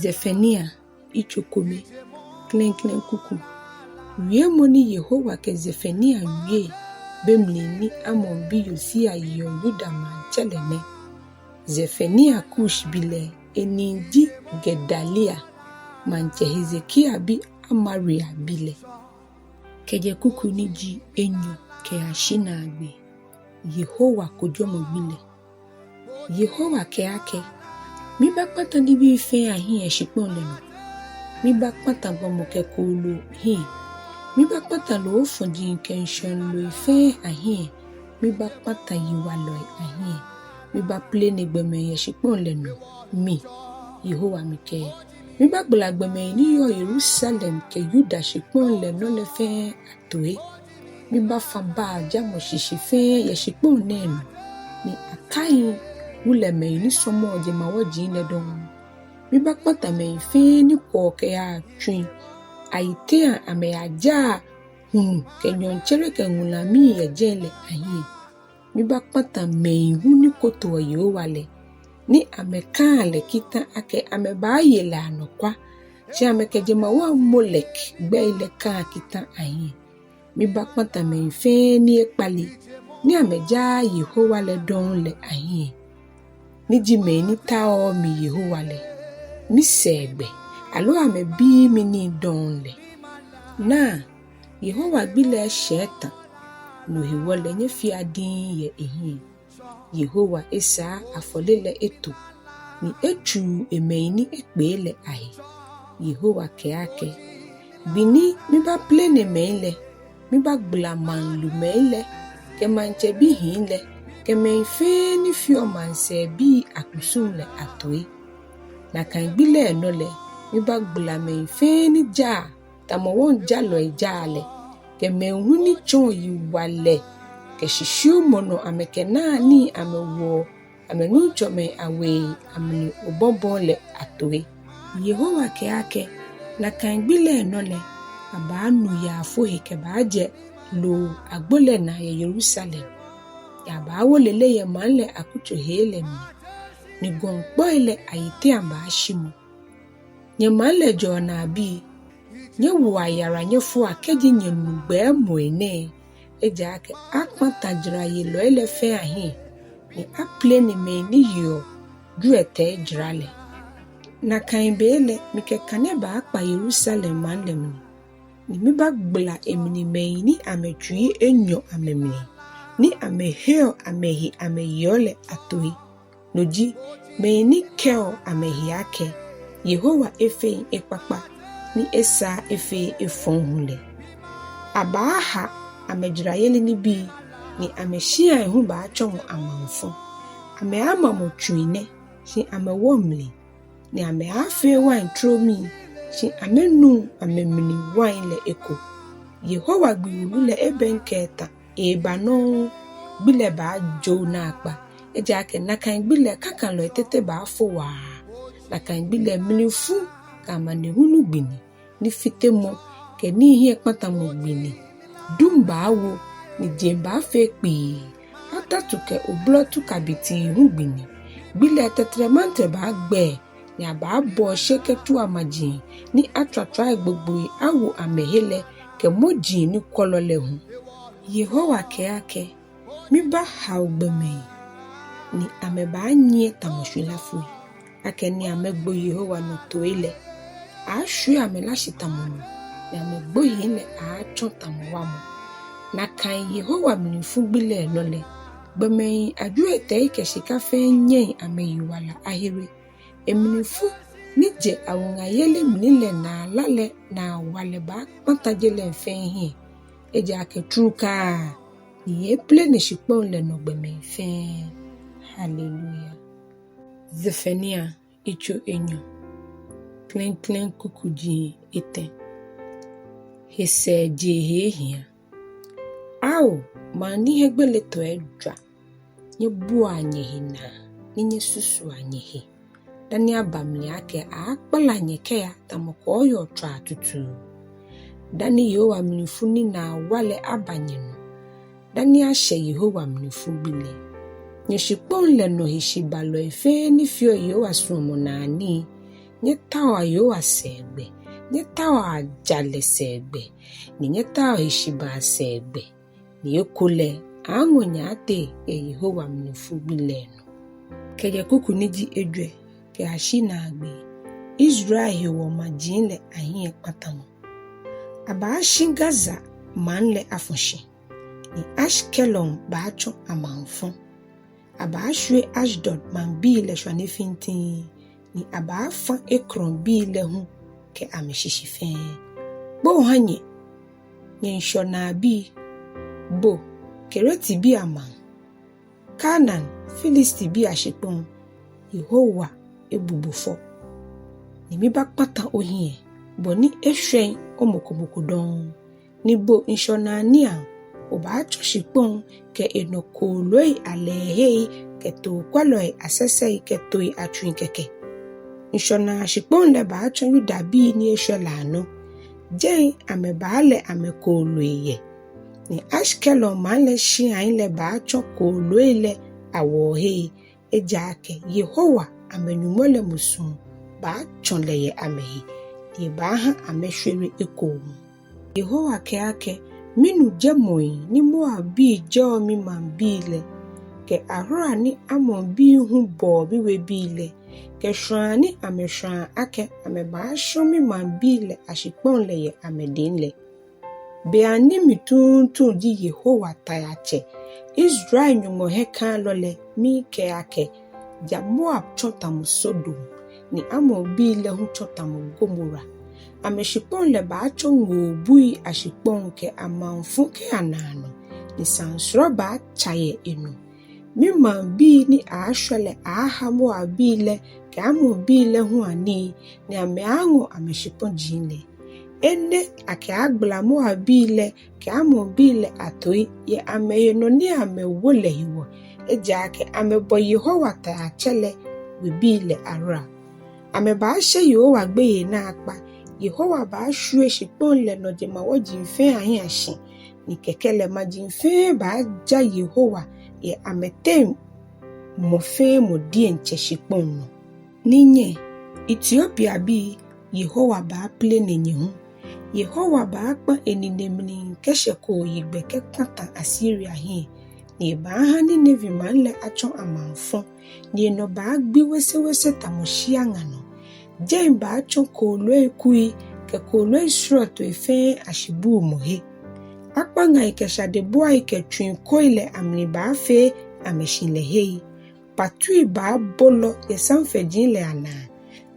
Zefania ichokome klen kuku. Wie moni Yehowa ke Zefania wie bemleni amon bi yosia yo Yuda manchelene. Zefania kush bile enindi Gedalia manche Hezekia bi Amaria bile. Keje kuku niji enyo ke ashina agbe. Yehowa Kojomɔ bile. Yehowa ke ake. Mi bakpata di bi fe ahiɛkpãtãmɔ leno. Mi bakpata bomo ke kulu hi. Mi bakpata lo ofoji kenshon lo ife ahie. Mi bakpata yiwa lo ahie. Mi baple ne gbeme ehekpãtãmɔ leno. Mi Yehowa mi ke. Mi bakbla gbeme ni yo Yerusalɛm ke Yuda ehekpãtãmɔ leno le fe atoe. Mi bafamba jamo shishife ehekpãtãmɔ neno. Ni akai wule me ni somo je mawaji ne don. Mi bakpata me fe ni ko ke ya twin. Aitea ame aja hunu ke nyonchere ke ngulami ye jele ahi. Mi bakpata me huni koto Yehowa le. Ni ameka le kita ake ame ba yele anokwa. Si ame ke je mawa molek gbe ile ka kita ahi. Mi bakpata me fe ni ekpali. Ni ame ja Yehowa le don le ahi. Ni jime ni tao mi Yehowa le. Ni sebe. Alo ame bi mi ni don le. Na Yehowa bile sheta. No hewɔ le nye fia din ye ehia. Yehowa esha afolele eto. Ni echu emeini ekpele ahi. Yehowa ke ake. Bini mi ba plene meile. Mi ba gblaman lu meile. Ke manche bi hinle. Ke me fe ni fio manse bi akusum le atoe. Na kan bile no le. Mi ba gbla me fe ni ja. Tamo won jalo ejale. Ke me huni chon yi wale. Ke shishu mono ameke na ni amewo. Ame nucho me awe. Ame obombo le atoe. Yehowa ke ake. Na kan bile no le. Aba anu ya fohe ke baje. Lo agbole na ye Yerusalɛm. Ya ba wolele ye manle akucho hele mi. Ni gongbo ile ayite amba ashimo. Nye manle jona bi. Nye wayara nye fu akeji nye nugbe moene. Eja ake akpãtãmɔ ye lo ele fe ahi. Ni aple ni me ni yo. Duete ejrale. Na kainbele mike kaneba akpa Yerusalɛm manle mi. Ni mi bagbla emini me ni ametui enyo amemni. Ni ameheo amehi ameyole atoe. Noji me ni keo amehi ake. Yehowa efe ekpakpa. Ni esha efe efonhule. Abaha amejrayeli ni bi. Ni ameshia ehu ba achongo amanfo. Ame ama mochuine. Si amewomli. Ni ame afe wine tromi. Si amenu amemni wine le eko. Yehowa gbiwulu le ebenketa. Ebano bile ba jo na akpa. Eja ke nakan bile kakan lo etete ba afo wa. Nakan bile mlifu kama ne hunu gbini. Ni fitemo ke ni ahiɛkpãtãmɔ gbini. Dumba awo ni jemba fekpi. Atatuke oblotu kabiti hu gbini. Bile tetremante ba gbe. Ni aba bo sheketu amaji. Ni atratrai gbogbo awo amehele ke moji ni kolole hu. Yehowa ke ake. Mi ba haugbeme. Ni ameba nye tamoshulafu. Ake ni amegbo Yehowa no toile. Ashu amelashi tamono. Ni amegbo yile aachon tamowamu. Na kan Yehowa mnifu bile lole. Gbeme ajuete ikeshika fe nye ameyuwala ahire. Emnifu nije awungayele mnile na lale na waleba kpãtãjele fe hi. Eja ke truka. Ni eple ne shikpon le no gbeme fe. Hallelujah. Zefania icho enyo. Klen kukuji ete. Hesɛɛjee ehia. Ao mani hegbele to edwa. Nye bua anyehina. Nye susu anyehe. Dani abamli ake akpala nyeke ya tamoko oyo tra tutu. Dani Yehowa mnifuni na wale abanyenu. Dani ashe Yehowa mnifu bile. Nyeshikpon le no hishibalo efe ni fio Yehowa sumonani. Nyetawa Yehowa segbe. Nyetawa jale segbe. Ni nyetawa hishiba segbe. Ni yekule ango nyate Yehowa mnifubileno. Keye kuku niji edwe. Ke hashina agbe. Israel hewɔ maji le ahiɛkpãtãmɔ. Abaashi Gaza man le afoshi. Ni Ashkelon baacho amanfo. Abaashwe Ashdod man bi le shwanefintin. Ni abaafa Ekron bi le hu ke ameshishifen. Bo hanye. Nyenshona bi. Bo Kereti bi aman. Canaan Filisti bi ashikpon. Yehowa ebubufo. Ni mi bakpata ohie. Bo ni ehwen omokomokudon. Ni bo nshonania. Obaacho shikpon ke enokoloi alehei ke to kwaloi asesei ke toi atwin keke. Nshona shikpon le baacho yudabi ni eshelano. Jen amebaale amekoloi ye. Ni Ashkelon man le shiain le baacho koloi le awohei. Ejake Yehowa amenyumole musun. Baacho le ye amehi. Ni baha ameshwere ekomu. Yehowa keake. Minu jamoi ni Moabi jo mi mambile. Ke ahora ni amon bi hu bo bi we bile. Ke shwani ameshwan ake amebasho mi mambile ashikpon le ye amedinle. Beani mituntu di Yehowa tayache. Israel nyumo heka lole mi ke ake. Ja Moab chotamu Sodom. Ni amon bile hu chotamu Gomora. Ameshikpon le baacho ngobui ashikpon ke amanfu ke anano. Ni sansro ba chaye enu. Mi mambi ni aashwele ahamo abile ke amo bile huani. Ni ameango ameshikpon jinle. Ende ake agbelamo abile ke amo bile atoi ye ameyeno ni amewole hiwo. Ejake amebo Yehowa taachele wibile ara. Amebaashe Yehowa gbeye na akpa. Yehowa ba shwe shikpon le no jema wajinfe ahiashi. Ni kekele majinfe ba ja Yehowa ye amete mofe modie nche shikpon no. Ninye Ethiopia bi Yehowa ba ple nenye hu. Yehowa ba akpa eninemni kesheko yigbe kekpata Assyria hi. Ni ba ha ni nevi man le acho amanfo. Ni no ba agbi wese tamoshia ngano. Jen ba achon koloi kui ke koloi sroto efe ashibu mohe. Akpa nga ikeshade bua ike twin koile amni ba fe ameshile hei. Patui ba bolo ye sanfejin le ana.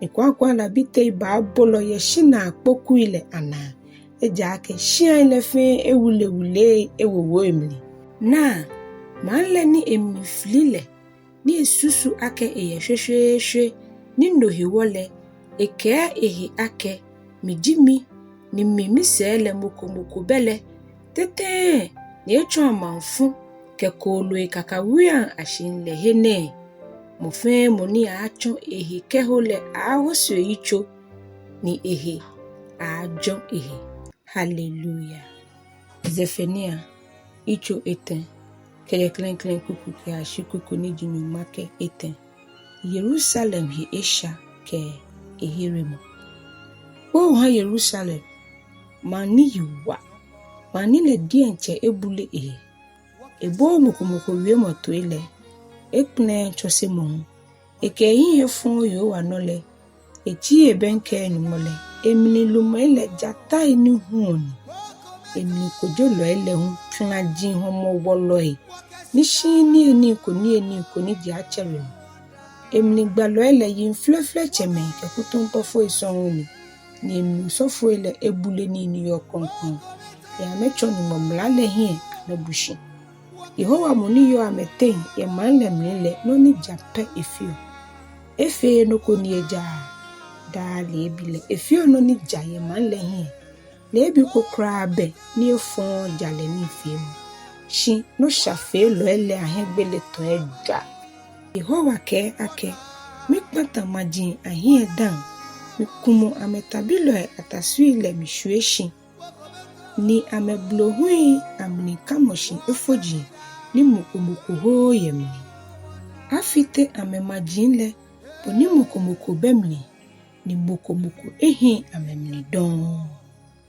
Ni kwa la bite ba bolo ye shina akpoku ile ana. Ejake shia ile fe ewule ewowo emli. Na manle ni emiflile ni esusu ake eyeshweshwe ni ndo hewole. Eke ehi ake mijimi ni mimi sele moko bele tete ni echo amanfu ke koloi kakawia ashinle hene mofe moni acho ehi kehole ahoso icho ni ehi ajo ehi. Hallelujah. Zephaniah icho eten keye klen kuku ke ashikuku ni jinyumake eten. Yerusalem hi esha ke eheremɔ. O ha Yerusalem mani yiwa. Mani le dienche ebule ehe. Ebo mokomoko wie moto ile. Ekne chose mo. Eke hihe fon Yehowa nole. Echi ebenke enumole. Emini lumo ile jata ini huoni. Emini kojolo ile hun tuna jin homo woloi. Nishi ni koni di achere. Emini gbalo ele yin flefle cheme ke kutonto fo isonuni. Ni emini sofo ele ebule ni New York konkon. Ya mecho ni momlale hie amebushi. Yehowa moni yo amete ye manle mlele no ni jape efio. Efe no koni eja. Da lebile efio no ni jaye manle hie. Lebi kokra be ni efon jale ni fiemu. Shi no shafe lo ele ahegbele to eja. Yehowa ke ake mikpata maji ahie dan mikumu ametabilo ataswile mishueshi ni ameblohui amni kamoshi efoji ni mukubuku ho yemni afite amemajinle boni mokomoko bemli ni mokomoko ehin amemli don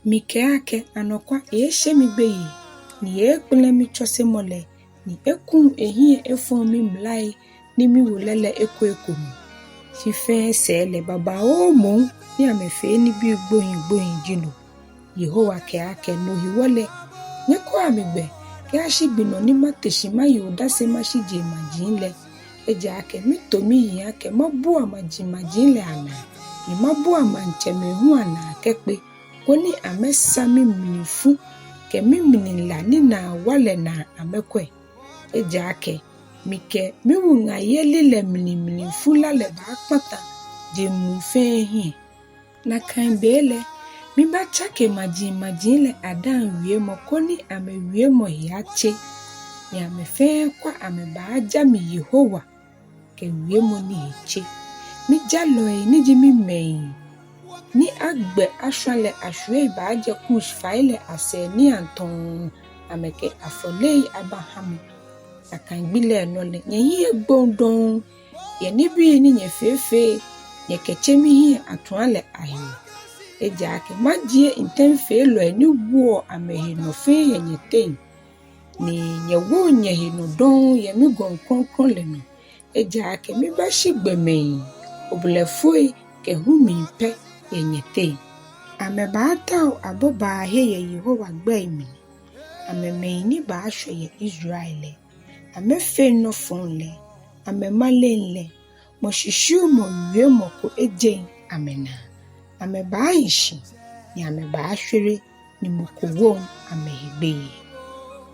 mikeake anokwa eshe migbeyi ni ekpele mi chose mole ni ekun ehia efon mi mlai ni mi wolele ekomu sife sele baba omo ni amefe ni bi gboyin jino Yehowa keake no hewole nyeko amigbe ke ashibino ni mateshima yoda se mashije majinle ejaake mitomi yake mabu amajinle ana ni mabu amanchemehu ana kekpe koni amesa mimnifu ke mimnila ni na wale na amekwe ejaake mike miwunga yelile mnifu lale bakpata je mufe hi na kanbele mi ba chake majinle adan wiemo koni ame wiemo hiache ni amefe kwa amebaja mi Yehowa ke wiemo ni hiche mi jaloe ni jimi mei ni agbe ashwale ashwe baja kush faile ase ni anton ameke afolei Abraham akangbile nole nyi egbondon ye ni bi ni nyefefe ye kechemi hi atuale ahi ejaake maji intenfe lo ni wo amehi no fe ye nyeten ni nyewo nyehi no don ye mi gon kronkron le no ejaake mi ba shigbemei obulefoi ke humi pe ye nyeten amebata aboba he ye Yehowa gbaimi amemei ni ba ahwe ye Israel amefe no fonle amemalele mo shishu mo wiemo ko ejen amena amebaishi ni amebashwere ni mukowo amehebe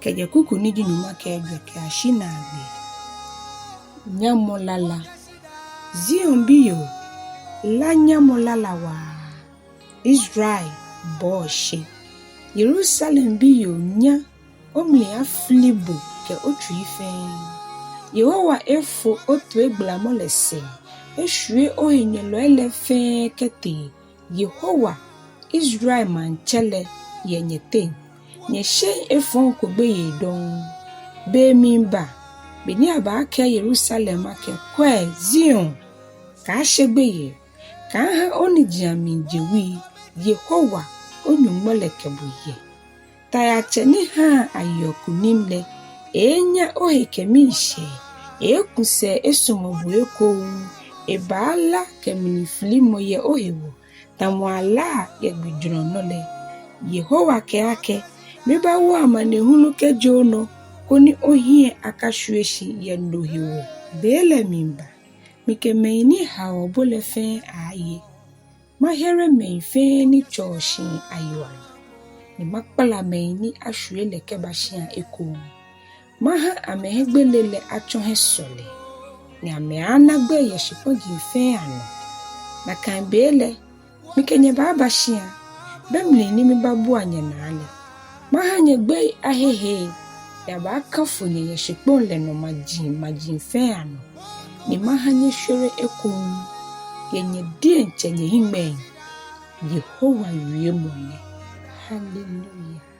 keje kuku ni dinu makedwe ke ashina agbe Nyamɔ lala Zion biyo la Nyamɔ lala wa Israel boshe Yerusalem biyo nya omli aflibo ke otu ife Yehowa efo otu egblamɔ lese eshue ohenyelo elefe kete Yehowa Israel manchele yenyete nyeshe efon kobe yedon be mimba beni abaka Yerusalem ake kwe Zion ka shegbe ka ha onijami jewi Yehowa onyumole kebuye tayache ni ha ayokunimle enya ohikemishe ekuse esumobu eko ebala kemini filimo ye ohewo tamwala ye gbidro nole Yehowa keake meba wo amanehunu kejono koni ohie akashweshi ye ndohewo bele mimba mike meini hawo bolefe aye mahere meife ni choshin aywa ni makpala meini ashwele kebashia eko maha amehegbelele achohe sole ni ameanagbe yeshipoji fe ano na kanbele mikenye babashia bemli ni mibabu anye nale maha nyegbe ahehe ya bakafunye yeshipole no maji fe ano ni maha nyeshure ekon yenye dienche nye hime Yehowa wiemone hallelujah.